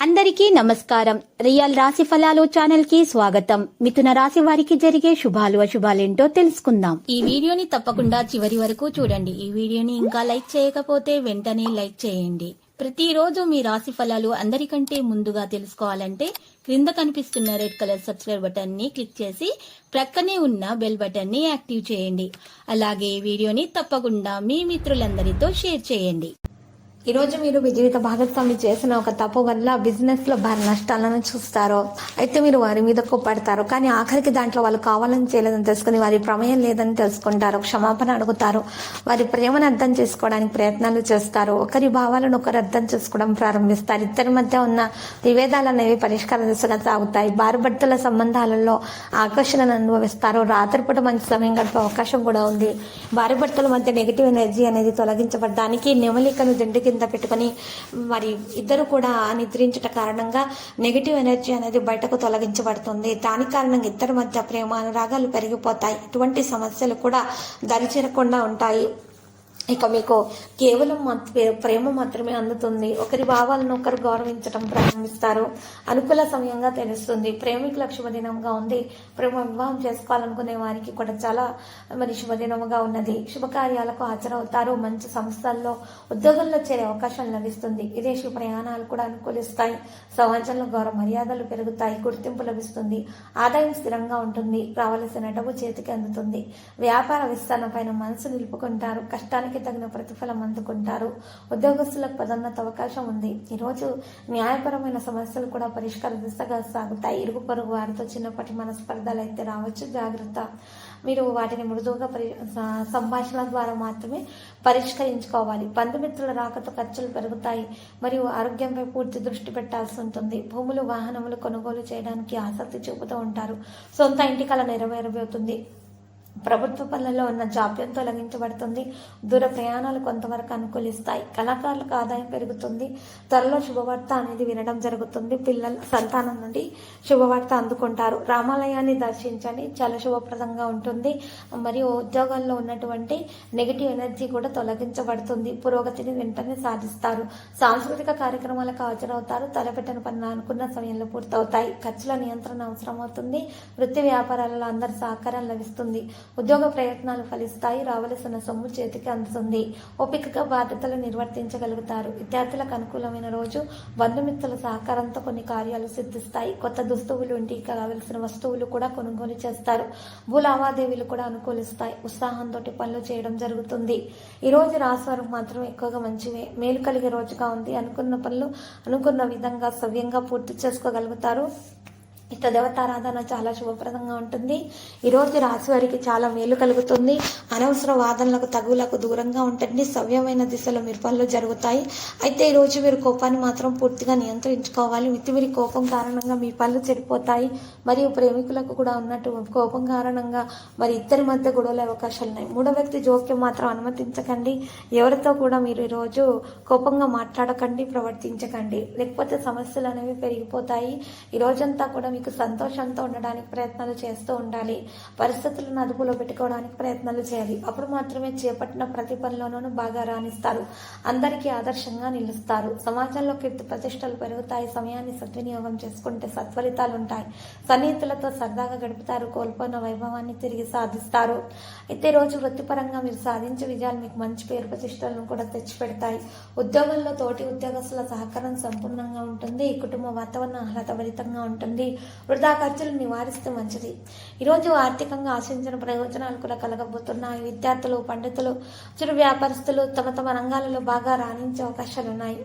అందరికీ నమస్కారం. రియల్ రాశి ఫలాలు ఛానల్ కి స్వాగతం. మిథున రాశి వారికి జరిగే శుభాలు అశుభాలేంటో తెలుసుకుందాం. ఈ వీడియోని తప్పకుండా చివరి వరకు చూడండి. ఈ వీడియోని ఇంకా లైక్ చేయకపోతే వెంటనే లైక్ చేయండి. ప్రతిరోజు మీ రాశి ఫలాలు అందరికంటే ముందుగా తెలుసుకోవాలంటే క్రింద కనిపిస్తున్న రెడ్ కలర్ సబ్స్క్రైబ్ బటన్ ని క్లిక్ చేసి ప్రక్కనే ఉన్న బెల్ బటన్ ని యాక్టివ్ చేయండి. అలాగే ఈ వీడియోని తప్పకుండా మీ మిత్రులందరితో షేర్ చేయండి. ఈరోజు మీరు మీ జీవిత భాగస్వామి చేసిన ఒక తప్పు వల్ల బిజినెస్ లో భారీ నష్టాలను చూస్తారు. అయితే మీరు వారి మీద కోప్పడతారు, కానీ ఆఖరికి దాంట్లో వాళ్ళు కావాలని చేయలేదని తెలుసుకుని వారి ప్రమేయం లేదని తెలుసుకుంటారు. క్షమాపణ అడుగుతారు. వారి ప్రేమను అర్థం చేసుకోవడానికి ప్రయత్నాలు చేస్తారు. ఒకరి భావాలను ఒకరు అర్థం చేసుకోవడం ప్రారంభిస్తారు. ఇద్దరి మధ్య ఉన్న విభేదాలు అనేవి పరిష్కార దిశగా సాగుతాయి. భార్యాభర్తల సంబంధాలలో ఆకర్షణను అనుభవిస్తారు. రాత్రిపూట మంచి సమయం గడిపే అవకాశం కూడా ఉంది. భార్యాభర్తల మధ్య నెగిటివ్ ఎనర్జీ అనేది తొలగించబడడానికి నెమలికను దిండు కింద పెట్టుకుని మరి ఇద్దరు కూడా నిద్రించట కారణంగా నెగిటివ్ ఎనర్జీ అనేది బయటకు తొలగించబడుతుంది. దాని కారణంగా ఇద్దరి మధ్య ప్రేమ అనురాగాలు పెరిగిపోతాయి. ఇటువంటి సమస్యలు కూడా దరిచేరకుండా ఉంటాయి. ఇక మీకు కేవలం ప్రేమ మాత్రమే అందుతుంది. ఒకరి భావాలను ఒకరు గౌరవించడం ప్రారంభిస్తారు. అనుకూల సమయంగా తెలుస్తుంది. ప్రేమికులకు శుభదినంగా ఉంది. ప్రేమ వివాహం చేసుకోవాలనుకునే వారికి కూడా చాలా శుభదినముగా ఉన్నది. శుభకార్యాలకు హాజరవుతారు. మంచి సంస్థల్లో ఉద్యోగంలో చేరే అవకాశం లభిస్తుంది. విదేశీ ప్రయాణాలు కూడా అనుకూలిస్తాయి. సమాజంలో గౌరవ మర్యాదలు పెరుగుతాయి. గుర్తింపు లభిస్తుంది. ఆదాయం స్థిరంగా ఉంటుంది. రావలసిన డబ్బు చేతికి అందుతుంది. వ్యాపార విస్తరణ పైన మనసు నిలుపుకుంటారు. కష్టానికి తగిన ప్రతిఫలం అందుకుంటారు. ఉద్యోగస్తులకు పదోన్నత అవకాశం ఉంది. ఈరోజు న్యాయపరమైన సమస్యలు కూడా పరిష్కార దిశగా సాగుతాయి. ఇరుగు పొరుగు వారితో చిన్నప్పటి మనస్పర్ధలు అయితే రావచ్చు, జాగ్రత్త. మీరు వాటిని మృదువుగా సంభాషణ ద్వారా మాత్రమే పరిష్కరించుకోవాలి. బంధుమిత్రుల రాకతో ఖర్చులు పెరుగుతాయి మరియు ఆరోగ్యంపై పూర్తి దృష్టి పెట్టాల్సి ఉంటుంది. భూములు, వాహనములు కొనుగోలు చేయడానికి ఆసక్తి చూపుతూ ఉంటారు. సొంత ఇంటి కల నెరవేరబోతుంది. ప్రభుత్వ పనులలో ఉన్న జాప్యం తొలగించబడుతుంది. దూర ప్రయాణాలు కొంతవరకు అనుకూలిస్తాయి. కళాకారులకు ఆదాయం పెరుగుతుంది. త్వరలో శుభవార్త అనేది వినడం జరుగుతుంది. పిల్లల సంతానం నుండి శుభవార్త అందుకుంటారు. రామాలయాన్ని దర్శించండి, చాలా శుభప్రదంగా ఉంటుంది. మరియు ఉద్యోగాల్లో ఉన్నటువంటి నెగిటివ్ ఎనర్జీ కూడా తొలగించబడుతుంది. పురోగతిని వెంటనే సాధిస్తారు. సాంస్కృతిక కార్యక్రమాలకు హాజరవుతారు. తలపెట్టిన పనులు అనుకున్న సమయంలో పూర్తవుతాయి. ఖర్చుల నియంత్రణ అవసరమవుతుంది. వృత్తి వ్యాపారాలలో అందరి సహకారం లభిస్తుంది. ఉద్యోగ ప్రయత్నాలు ఫలిస్తాయి. రావలసిన సొమ్ము చేతికి అందుతుంది. ఓపికగా బాధ్యతలు నిర్వర్తించగలుగుతారు. విద్యార్థులకు అనుకూలమైన రోజు. బంధుమిత్రుల సహకారంతో కొన్ని కార్యాలు సిద్ధిస్తాయి. కొత్త దుస్తువులు, ఇంటికి కావలసిన వస్తువులు కూడా కొనుగోలు చేస్తారు. భూ లావాదేవీలు కూడా అనుకూలిస్తాయి. ఉత్సాహంతో పనులు చేయడం జరుగుతుంది. ఈ రోజు రాశివారు మాత్రం ఎక్కువగా మంచివే. మేలు కలిగే రోజుగా ఉంది. అనుకున్న పనులు అనుకున్న విధంగా సవ్యంగా పూర్తి చేసుకోగలుగుతారు. ఇత దేవతారాధన చాలా శుభప్రదంగా ఉంటుంది. ఈరోజు రాశి వారికి చాలా మేలు కలుగుతుంది. అనవసర వాదనలకు తగులకు దూరంగా ఉంటుంది. సవ్యమైన దిశలో మీరు పనులు జరుగుతాయి. అయితే ఈరోజు మీరు కోపాన్ని మాత్రం పూర్తిగా నియంత్రించుకోవాలి. మితిమీరి కోపం కారణంగా మీ పనులు చెడిపోతాయి. మరియు ప్రేమికులకు కూడా ఉన్నట్టు కోపం కారణంగా మరి ఇద్దరి మధ్య గొడవల అవకాశాలు ఉన్నాయి. మూడో వ్యక్తి జోక్యం మాత్రం అనుమతించకండి. ఎవరితో కూడా మీరు ఈరోజు కోపంగా మాట్లాడకండి, ప్రవర్తించకండి. లేకపోతే సమస్యలు అనేవి పెరిగిపోతాయి. ఈ రోజంతా కూడా మీకు సంతోషంతో ఉండడానికి ప్రయత్నాలు చేస్తూ ఉండాలి. పరిస్థితులను అదుపులో పెట్టుకోవడానికి ప్రయత్నాలు చేయాలి. అప్పుడు మాత్రమే చేపట్టిన ప్రతి పనిలోనూ బాగా రాణిస్తారు. అందరికీ ఆదర్శంగా నిలుస్తారు. సమాజంలో కీర్తి ప్రతిష్టలు పెరుగుతాయి. సమయాన్ని సద్వినియోగం చేసుకుంటే సత్ఫలితాలు ఉంటాయి. సన్నిహితులతో సరదాగా గడుపుతారు. కోల్పోయిన వైభవాన్ని తిరిగి సాధిస్తారు. అయితే రోజు వృత్తిపరంగా మీరు సాధించే విజయాలు మీకు మంచి పేరు ప్రతిష్టలను కూడా తెచ్చిపెడతాయి. ఉద్యోగంలో తోటి ఉద్యోగస్తుల సహకారం సంపూర్ణంగా ఉంటుంది. కుటుంబ వాతావరణం ఆహ్లాదభరితంగా ఉంటుంది. వృధా ఖర్చులు నివారిస్తే మంచిది. ఈరోజు ఆర్థికంగా ఆశించిన ప్రయోజనాలు కూడా కలగబోతున్నాయి. విద్యార్థులు, పండితులు, చిరు వ్యాపారస్తులు తమ తమ రంగాలలో బాగా రాణించే అవకాశాలు ఉన్నాయి.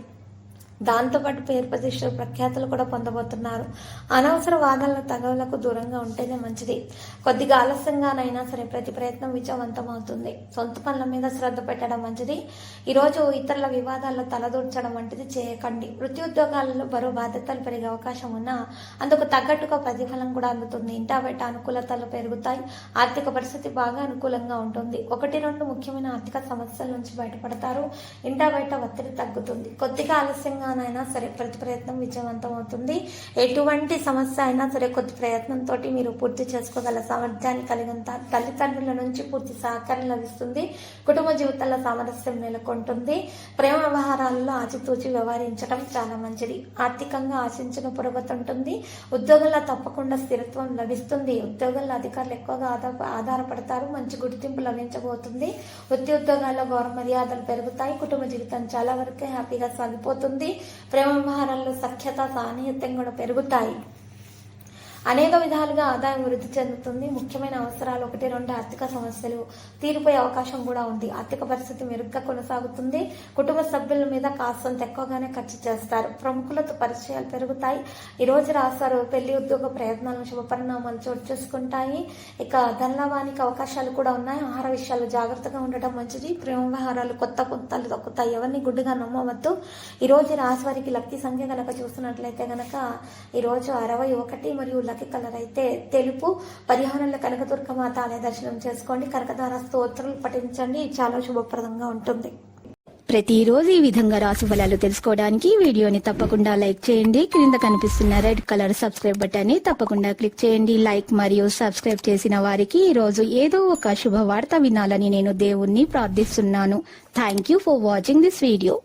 దాంతోపాటు పేరు ప్రతిష్టలు, ప్రఖ్యాతులు కూడా పొందబోతున్నారు. అనవసర వాదనల తగవులకు దూరంగా ఉంటేనే మంచిది. కొద్దిగా ఆలస్యంగానైనా సరే ప్రతి ప్రయత్నం విజయవంతం అవుతుంది. సొంత పనుల మీద శ్రద్ధ పెట్టడం మంచిది. ఈరోజు ఇతరుల వివాదాల్లో తలదూర్చడం వంటిది చేయకండి. వృత్తి ఉద్యోగాలలో బరువు బాధ్యతలు పెరిగే అవకాశం ఉన్నా అందుకు తగ్గట్టుగా ప్రతిఫలం కూడా అందుతుంది. ఇంటా బయట అనుకూలతలు పెరుగుతాయి. ఆర్థిక పరిస్థితి బాగా అనుకూలంగా ఉంటుంది. 1-2 ముఖ్యమైన ఆర్థిక సమస్యల నుంచి బయటపడతారు. ఇంటా బయట ఒత్తిడి తగ్గుతుంది. కొద్దిగా ఆలస్యంగా విధంగానైనా సరే ప్రతి ప్రయత్నం విజయవంతం అవుతుంది. ఎటువంటి సమస్య అయినా సరే కొద్ది ప్రయత్నంతో మీరు పూర్తి చేసుకోగల సామర్థ్యాన్ని కలిగి ఉంటారు. తల్లిదండ్రుల నుంచి పూర్తి సహకారం లభిస్తుంది. కుటుంబ జీవితాల్లో సామరస్యం నెలకొంటుంది. ప్రేమ వ్యవహారాలలో ఆచితూచి వ్యవహరించడం చాలా మంచిది. ఆర్థికంగా ఆశించిన పురోగతి ఉంటుంది. ఉద్యోగంలో తప్పకుండా స్థిరత్వం లభిస్తుంది. ఉద్యోగంలో అధికారులు ఎక్కువగా ఆధారపడతారు. మంచి గుర్తింపు లభించబోతుంది. వృత్తి ఉద్యోగాల్లో గౌరవ మర్యాదలు పెరుగుతాయి. కుటుంబ జీవితం చాలా వరకు హ్యాపీగా సాగిపోతుంది. ప్రేమ వ్యవహారాల్లో సఖ్యత సాన్నిహిత్యం కూడా పెరుగుతాయి. అనేక విధాలుగా ఆదాయం వృద్ధి చెందుతుంది. ముఖ్యమైన అవసరాలు 1-2 ఆర్థిక సమస్యలు తీరిపోయే అవకాశం కూడా ఉంది. ఆర్థిక పరిస్థితి మెరుగ్గా కొనసాగుతుంది. కుటుంబ సభ్యుల మీద కాస్తంత ఎక్కువగానే ఖర్చు చేస్తారు. ప్రముఖులతో పరిచయాలు పెరుగుతాయి. ఈ రోజు రాశారు పెళ్లి ఉద్యోగ ప్రయత్నాలను శుభ పరిణామాలు చోటు చేసుకుంటాయి. ఇక ధనలాభానికి అవకాశాలు కూడా ఉన్నాయి. ఆహార విషయాలు జాగ్రత్తగా ఉండటం మంచిది. ప్రేమ వ్యవహారాలు కొత్త పుంతలు దొక్కుతాయి. ఎవరిని గుడ్డిగా నమ్మవద్దు. ఈ రోజు రాశి వారికి లక్కీ సంఖ్య కనుక చూస్తున్నట్లయితే గనక ఈ రోజు 61 మరియు లక్కీ కలర్ అయితే తెలుపు. పరిహారంలో కనకదుర్గ మాత ఆలయ దర్శనం చేసుకోండి. కనకదార స్తోత్రాలు పఠించండి. చాలా శుభప్రదంగా ఉంటుంది. ప్రతిరోజు ఈ విధంగా రాశి ఫలాలు తెలుసుకోవడానికి వీడియోని తప్పకుండా లైక్ చేయండి. క్రింద కనిపిస్తున్న రెడ్ కలర్ సబ్స్క్రైబ్ బటన్ ని తప్పకుండా క్లిక్ చేయండి. లైక్ మరియు సబ్స్క్రైబ్ చేసిన వారికి ఈ రోజు ఏదో ఒక శుభవార్త వినాలని నేను దేవుణ్ణి ప్రార్థిస్తున్నాను. Thank you for watching this video.